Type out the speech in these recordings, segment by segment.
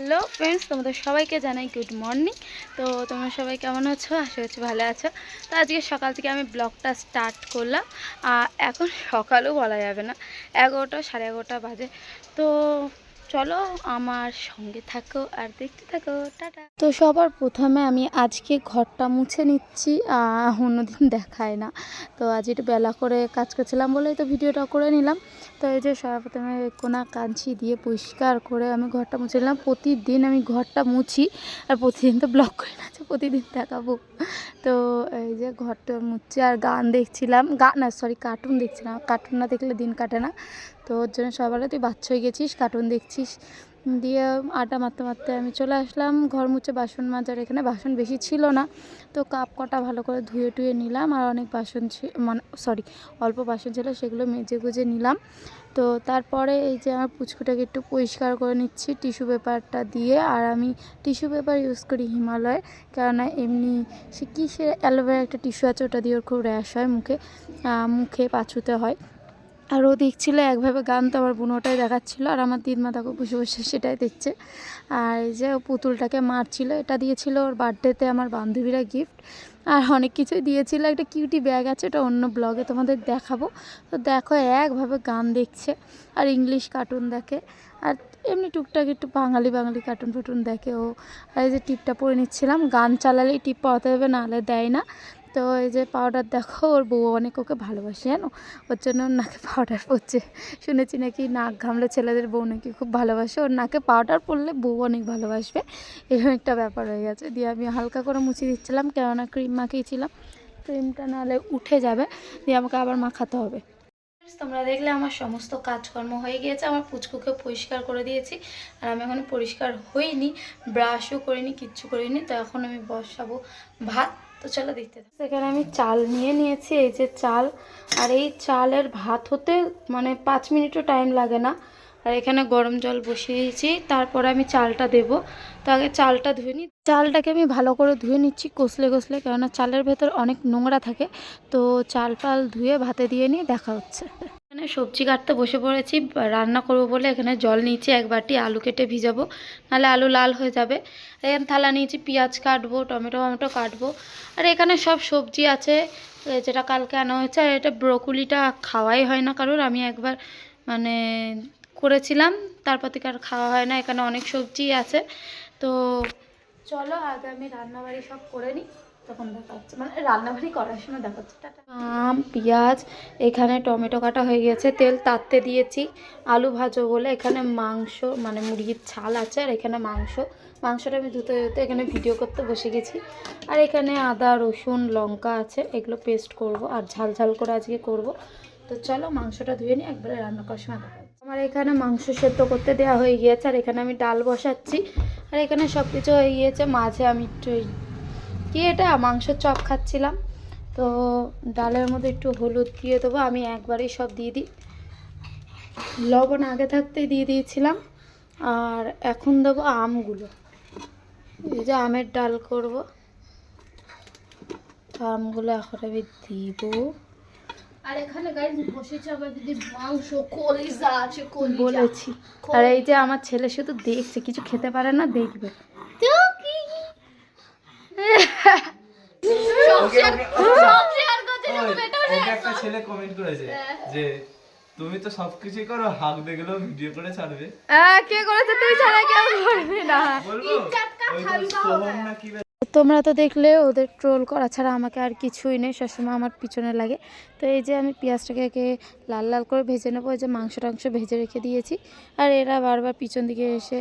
Hello friends, তোমাদের সবাইকে জানাই গুড মর্নিং। তো তোমরা সবাই কেমন আছো? আশা করছি ভালো আছো। তো আজকে সকাল থেকে আমি ব্লগটা স্টার্ট করলাম। এখন সকালও বলা যাবে না, 11টা 11:30 বাজে। তো চলো আমার সঙ্গে থাকো আর দেখতে থাকো। টাটা। তো সবার প্রথমে আমি আজকে ঘরটা মুছে নিচ্ছি, অন্যদিন দেখায় না। তো আজ একটু বেলা করে কাজ করছিলাম বলেই তো ভিডিওটা করে নিলাম। তো এই যে সবার প্রথমে কোনা কাঁচি দিয়ে পরিষ্কার করে আমি ঘরটা মুছে নিলাম। প্রতিদিন আমি ঘরটা মুছি, আর প্রতিদিন তো ব্লগ করি না যে প্রতিদিন দেখাবো। তো এই যে ঘরটা মুছছি আর গান দেখছিলাম, কার্টুন দেখছিলাম। কার্টুন না দেখলে দিন কাটে না। তো ওর জন্য সবাই তুই বাচ্চা হয়ে গেছিস, কার্টুন দেখছিস। দিয়ে আটা মারতে মারতে আমি চলে আসলাম ঘর মুছে বাসন মাজার। এখানে বাসন বেশি ছিল না, তো কাপ কটা ভালো করে ধুয়ে টুয়ে নিলাম। আর অনেক বাসন অল্প বাসন ছিল, সেগুলো মেজে গুজে নিলাম। তো তারপরে এই যে আমার পুচকুটাকে একটু পরিষ্কার করে নিচ্ছি টিস্যু পেপারটা দিয়ে। আর আমি টিস্যু পেপার ইউজ করি হিমালয়, কেননা এমনি সে অ্যালোভেরা একটা টিস্যু আছে, ওটা দিয়ে ওর খুব র্যাশ হয় মুখে পাছুতে হয়। আর ও দেখছিলো একভাবে গান, তো আমার বুনোটাই দেখাচ্ছিলো, আর আমার দিদমা তাকে বসে বসে সেটাই দেখছে। আর এই যে ও পুতুলটাকে মারছিল, এটা দিয়েছিল ওর বার্থডেতে আমার বান্ধবীরা গিফট। আর অনেক কিছুই দিয়েছিল, একটা কিউটি ব্যাগ আছে, ওটা অন্য ব্লগে তোমাদের দেখাবো। তো দেখো একভাবে গান দেখছে আর ইংলিশ কার্টুন দেখে, আর এমনি টুকটাক একটু বাঙালি কার্টুন ফাটুন দেখে ও। আর এই যে টিপটা পরে নিচ্ছিলাম, গান চালালেই টিপ পরাতে হবে, নাহলে দেয় না। তো এই যে পাউডার দেখো, ওর বউ অনেক ওকে ভালোবাসে জানো, ওর জন্য ওর নাকে পাউডার পড়ছে। শুনেছি নাকি নাক ঘামলে ছেলেদের বউ নাকি খুব ভালোবাসে, ওর নাকে পাউডার পরলে বউ অনেক ভালোবাসবে, এরকম একটা ব্যাপার হয়ে গেছে। দিয়ে আমি হালকা করে মুছে দিচ্ছিলাম, কেননা ক্রিম মাখিয়েছিলাম, ক্রিমটা নাহলে উঠে যাবে, দিয়ে আমাকে আবার মাখাতে হবে। তোমরা দেখলে আমার সমস্ত কাজকর্ম হয়ে গিয়েছে, আমার পুচকুকে পরিষ্কার করে দিয়েছি। আর আমি এখন পরিষ্কার হইনি, ব্রাশও করিনি, কিচ্ছু করিনি। তো এখন আমি বসাবো ভাত। তো চলো দেখতে থাকো। সেখানে আমি চাল নিয়ে নিয়েছি, এই যে চাল। আর এই চালের ভাত হতে 5 মিনিটও টাইম লাগে না। আর এখানে গরম জল বসিয়ে দিয়েছি, তারপরে আমি চালটা দেব। তো আগে চালটা ধুয়ে নিই। চালটাকে আমি ভালো করে ধুয়ে নিচ্ছি কষলে, কেননা চালের ভেতর অনেক নোংরা থাকে। তো চাল ধুয়ে ভাতে দিয়ে নিয়ে দেখা হচ্ছে। এখানে সবজি কাটতে বসে পড়েছি, রান্না করবো বলে এখানে জল নিয়েছি, এক বাটি আলু কেটে ভিজাবো, নাহলে আলু লাল হয়ে যাবে। এখানে থালা নিয়েছি, পেঁয়াজ কাটবো, টমেটো কাটবো। আর এখানে সব সবজি আছে যেটা কালকে আনা হয়েছে। আর এটা ব্রকুলিটা খাওয়াই হয় না কারোর, আমি একবার করেছিলাম, তারপর থেকে আর খাওয়া হয় না। এখানে অনেক সবজি আছে। তো চলো আগে আমি রান্নাবাড়ি সব করে নিই, তখন দেখা হচ্ছে, রান্নাবাড়ি করার সময় দেখা হচ্ছে। পেঁয়াজ, এখানে টমেটো কাটা হয়ে গেছে, তেল তাতে দিয়েছি আলু ভাজো বলে। এখানে মাংস মুরগির ছাল আছে, আর এখানে মাংসটা আমি ধুতে এখানে ভিডিও করতে বসে গেছি। আর এখানে আদা রসুন লঙ্কা আছে, এগুলো পেস্ট করব, আর ঝাল করে আজকে করব। তো চলো মাংসটা ধুয়ে নিই, একবারে রান্না করার সময় দেখা হচ্ছে। আমার এখানে মাংস সেদ্ধ করতে দেওয়া হয়ে গিয়েছে, আর এখানে আমি ডাল বসাচ্ছি। আর এখানে সব কিছু হয়ে গিয়েছে, মাঝে আমি একটু এটা মাংসের চপ খাচ্ছিলাম। তো ডালের মধ্যে একটু হলুদ দিয়ে দেবো, আমি একবারেই সব দিয়ে দিই, লবণ আগে থাকতেই দিয়ে দিয়েছিলাম। আর এখন দেবো আমগুলো, এই যে আমের ডাল করব, আমগুলো এখন আমি দিব। আর এখানে গাইস বসেছে আবার দিদি মাংস কলিজা আছে, বলেছি। আর এই যে আমার ছেলে শুধু দেখছে, কিছু খেতে পারে না, দেখবে। একটা ছেলে কমেন্ট করেছে যে তুমি তো সবকিছুই করো, হাক দেখলেও ভিডিও করে ছাড়বে। কে করেছে? তুই ছাড়া কেউ করবে না। বলবো ওই তো সোহম না কি। তোমরা তো দেখলে ওদের ট্রোল করা ছাড়া আমাকে আর কিছুই নেই, সবসময় আমার পিছনে লাগে। তো এই যে আমি পেঁয়াজটাকে লাল করে ভেজে নেবো, এই যে মাংস ভেজে রেখে দিয়েছি। আর এরা বারবার পিছন দিকে এসে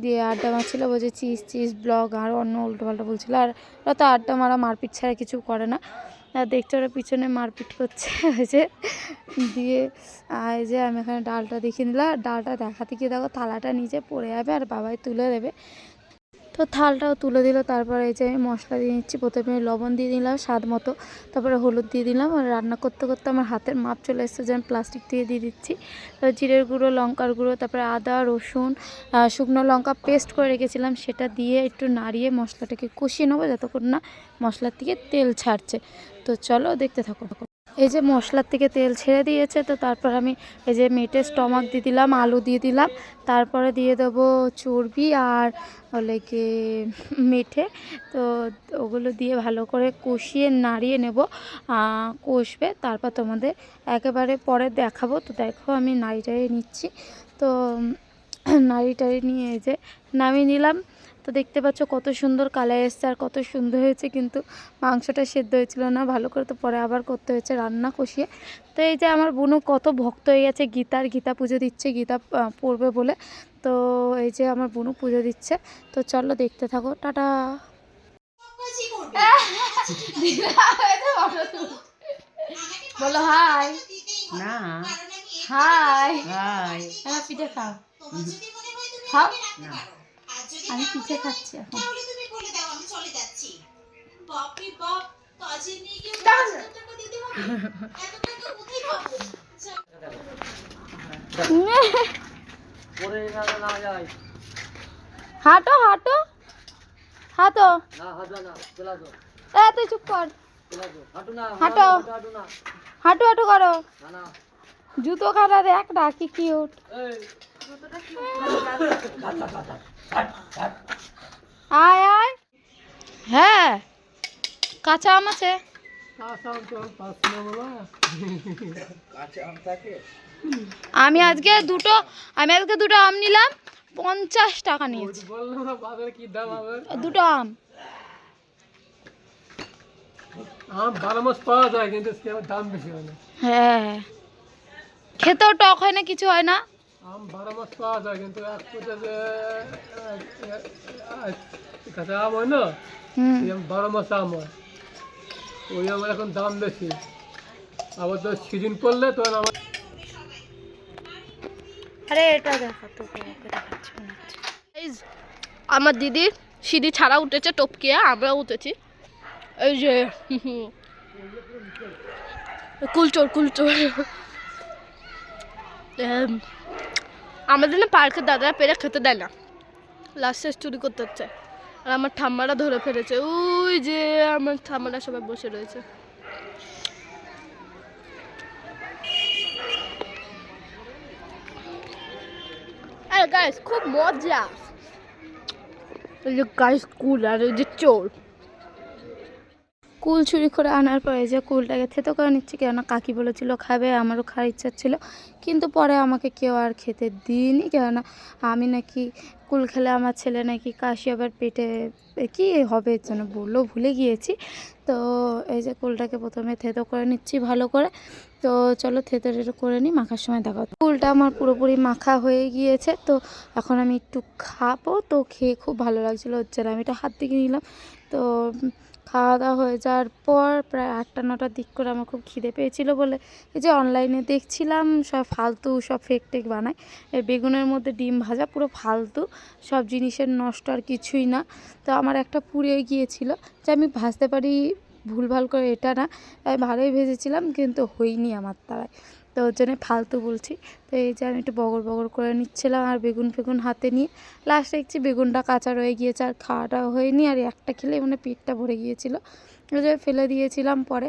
দিয়ে আড্ডা মারছিল, বলছে চিজ ব্লগ, আর অন্য উল্টোপাল্টা বলছিল। আর ওরা তো আড্ডা মারা মারপিট ছাড়া কিছু করে না। আর দেখতে ওরা পিছনে মারপিট করছে হয়েছে দিয়ে। এই যে আমি এখানে ডালটা দেখিয়ে নিলাম, ডালটা দেখাতে গিয়ে দেখো থালাটা নিচে পড়ে যাবে, আর বাবাই তুলে দেবে। তো থালটাও তুলে দিল। তারপরে এই যে আমি মশলা দিয়ে নিচ্ছি, প্রথমে লবণ দিয়ে দিলাম স্বাদ মতো, তারপরে হলুদ দিয়ে দিলাম। আর রান্না করতে আমার হাতের মাপ চলে এসেছে, যে আমি প্লাস্টিক দিয়ে দিচ্ছি। জিরের গুঁড়ো, লঙ্কার গুঁড়ো, তারপরে আদা রসুন শুকনো লঙ্কা পেস্ট করে রেখেছিলাম, সেটা দিয়ে একটু নাড়িয়ে মশলাটাকে কষিয়ে নেবো, যতক্ষণ না মশলার থেকে তেল ছাড়ছে। তো চলো দেখতে থাকো। এই যে মশলার থেকে তেল ছেড়ে দিয়েছে, তো তারপর আমি এই যে মেটে স্টমাক দিয়ে দিলাম, আলু দিয়ে দিলাম, তারপরে দিয়ে দেবো চর্বি আর হলে কি মেটে। তো ওগুলো দিয়ে ভালো করে কষিয়ে নাড়িয়ে নেব, কষবে, তারপর তোমাদের একেবারে পরে দেখাবো। তো দেখো আমি নাড়িয়ে নিচ্ছি, তো নাড়ি নিয়ে এই যে নামিয়ে নিলাম। তো দেখতে পাচ্ছ কত সুন্দর কালার এসছে আর কত সুন্দর হয়েছে, কিন্তু মাংসটা সেদ্ধ হয়েছিল না ভালো করে, তো পরে আবার করতে হয়েছে রান্না কষিয়ে। তো এই যে আমার বোনু কত ভক্ত হয়ে গেছে, গীতা পুজো দিচ্ছে, গীতা পড়বে বলে। তো এই যে আমার বোনু পুজো দিচ্ছে, তো চলো দেখতে থাকো, টাটা। বলো হাই। না হাই হাই পিঠে খাও, খাও। না আমি পিঠে খাচ্ছি এখন। হাঁটো হাঁটো হাঁটো, তুই চুপ কর, হাঁটো হাঁটু হাঁটু করো, জুতো খাটা দেখ না কি কিউট। আয় আয়, হ্যাঁ কাঁচা আম আছে। আমি আজকে দুটো আম নিলাম, 50 টাকা নিয়েছি দুটো আম। আম 12 মাস পাওয়া যায়, কিন্তু দাম বেশি হয় না। হ্যাঁ, খেতেও টক হয় না, কিছু হয় না। আম 12 মাস পাওয়া যায়, কিন্তু এক ফুটে যে কাঁচা আম হয় না, এই আম 12 মাস আম হয়, ওই আমার এখন দাম বেশি। আবার তো সিজন পড়লে তখন আমার আরে এটা দেখো তো, দেখাচ্ছি মনে হচ্ছে। আমার দিদি সিঁড়ি ছাড়া উঠেছে টপকিয়ে, আমরা উঠেছি। এই যে কুলচোর আমাদের না পার্কের দাদারা পেরে খেতে দেয় না, লাস্টে চুরি করতে হচ্ছে। আর আমার ঠাম্মারা ধরে ফেলেছে, ওই যে আমার ঠাম্মারা সবাই বসে রয়েছে। আরে গাইস খুব মজা, এই যে গাইস কুল আর এই যে চোর। কুল চুরি করে আনার পরে যে কুলটাকে থেতো করে নিচ্ছি, কেননা কাকি বলেছিল খাবে, আমারও খাওয়ার ইচ্ছা ছিল, কিন্তু পরে আমাকে কেউ আর খেতে দিইনি, কেননা আমি নাকি কুল খেলে আমার ছেলে নাকি কাশি আবার পেটে কি হবে যেন বললো, ভুলে গিয়েছি। তো এই যে কুলটাকে প্রথমে থেতো করে নিচ্ছি ভালো করে। তো চলো থেতো করে নিই, মাখার সময় দেখো। কুলটা আমার পুরোপুরি মাখা হয়ে গিয়েছে, তো এখন আমি একটু খাবো। তো খেয়ে খুব ভালো লাগছিলো, হচ্ছে না আমি এটা হাত থেকে নিলাম। তো খাওয়া দাওয়া হয়ে যাওয়ার পর প্রায় 8টা-9টার দিক করে আমার খুব খিদে পেয়েছিল বলে এই যে অনলাইনে দেখছিলাম সব ফালতু সব ফেক টেক বানায়, এই বেগুনের মধ্যে ডিম ভাজা, পুরো ফালতু সব জিনিসের নষ্ট আর কিছুই না। তো আমার একটা পুড়ে গিয়েছিল, যে আমি ভাজতে পারি ভুলভাল করে এটা না, আমি ভালোই ভেজেছিলাম কিন্তু হয়নি আমার দ্বারায়, তো ওর জন্য ফালতু বলছি। তো এই যে আমি একটু বগর করে নিচ্ছিলাম আর বেগুন হাতে নিয়ে, লাস্টে দেখছি বেগুনটা কাঁচা রয়ে গিয়েছে আর খাওয়াটাও হয়নি, আর একটা খেলে মানে পেটটা ভরে গিয়েছিল, ওই যে ফেলে দিয়েছিলাম পরে।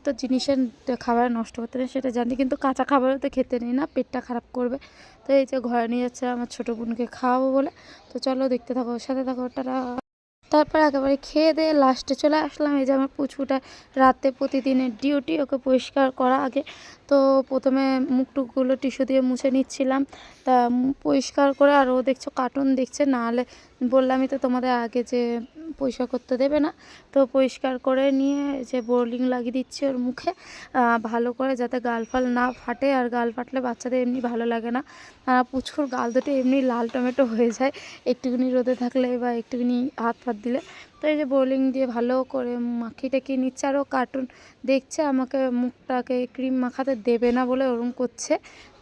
তো জিনিসের খাবার নষ্ট করতে নেই সেটা জানি, কিন্তু কাঁচা খাবারও তো খেতে নেই না, পেটটা খারাপ করবে। তো এই যে ঘরে নিয়ে যাচ্ছে আমার ছোটো বোনকে খাওয়াবো বলে। তো চলো দেখতে থাকো, সাথে থাকো, টাটা। তারপর একেবারে খেয়ে দিয়ে লাস্টে চলে আসলাম। এই যে আমার পুচকুটা রাতে প্রতিদিনের ডিউটি, ওকে পরিষ্কার করা আগে। তো প্রথমে মুখটুকগুলো টিস্যু দিয়ে মুছে নিচ্ছিলাম, তা পরিষ্কার করে, আর ও দেখছো কার্টুন দেখছে, নাহলে বললামই তো তোমাদের আগে যে পরিষ্কার করতে দেবে না। তো পরিষ্কার করে নিয়ে যে বোরলিং লাগিয়ে দিচ্ছি ওর মুখে ভালো করে, যাতে গাল ফাল না ফাটে, আর গাল ফাটলে বাচ্চাদের এমনি ভালো লাগে না। পুচকুর গাল দুটো এমনি লাল টমেটো হয়ে যায় একটুখানি রোদে থাকলে বা একটুখানি হাত ফাত দিলে। তো এই যে বোলিং দিয়ে ভালো করে মাখিয়ে টাকিয়ে নিচ্ছে, আরও কার্টুন দেখছে, আমাকে মুখটাকে ক্রিম মাখাতে দেবে না বলে ওরকম করছে,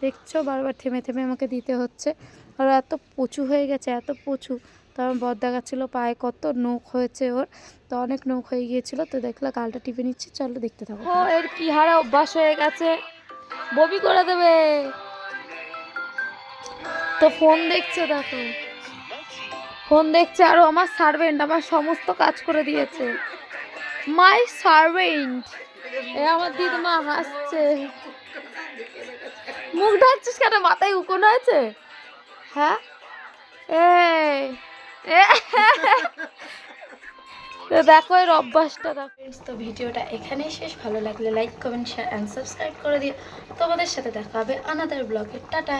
দেখছো বারবার থেমে আমাকে দিতে হচ্ছে। আর এত পচু হয়ে গেছে, এত পচু। তো আমার বর দেখাচ্ছিলো পায়ে কত নখ হয়েছে ওর, তো অনেক নখ হয়ে গিয়েছিলো। তো দেখলো গালটা টিপে নিচ্ছি, চলো দেখতে থাকো। ও এর কি হারে অভ্যাস হয়ে গেছে, বমি করে দেবে। তো ফোন দেখছে, দেখো ফোন দেখছে, আরও আমার সার্ভেন্ট আমার সমস্ত কাজ করে দিয়েছে, মাই সার্ভেন্ট। এ আমার দিদিমা হাসছে। মুখ ঢাকছিস কেন? মাথায় উকোনো আছে? হ্যাঁ এই তো দেখো এর অভ্যাসটা দেখো। তো ভিডিওটা এখানেই শেষ। ভালো লাগলে like comment share and subscribe করে দিও। তোমাদের সাথে দেখা হবে আনাদার ব্লগে। টাটা।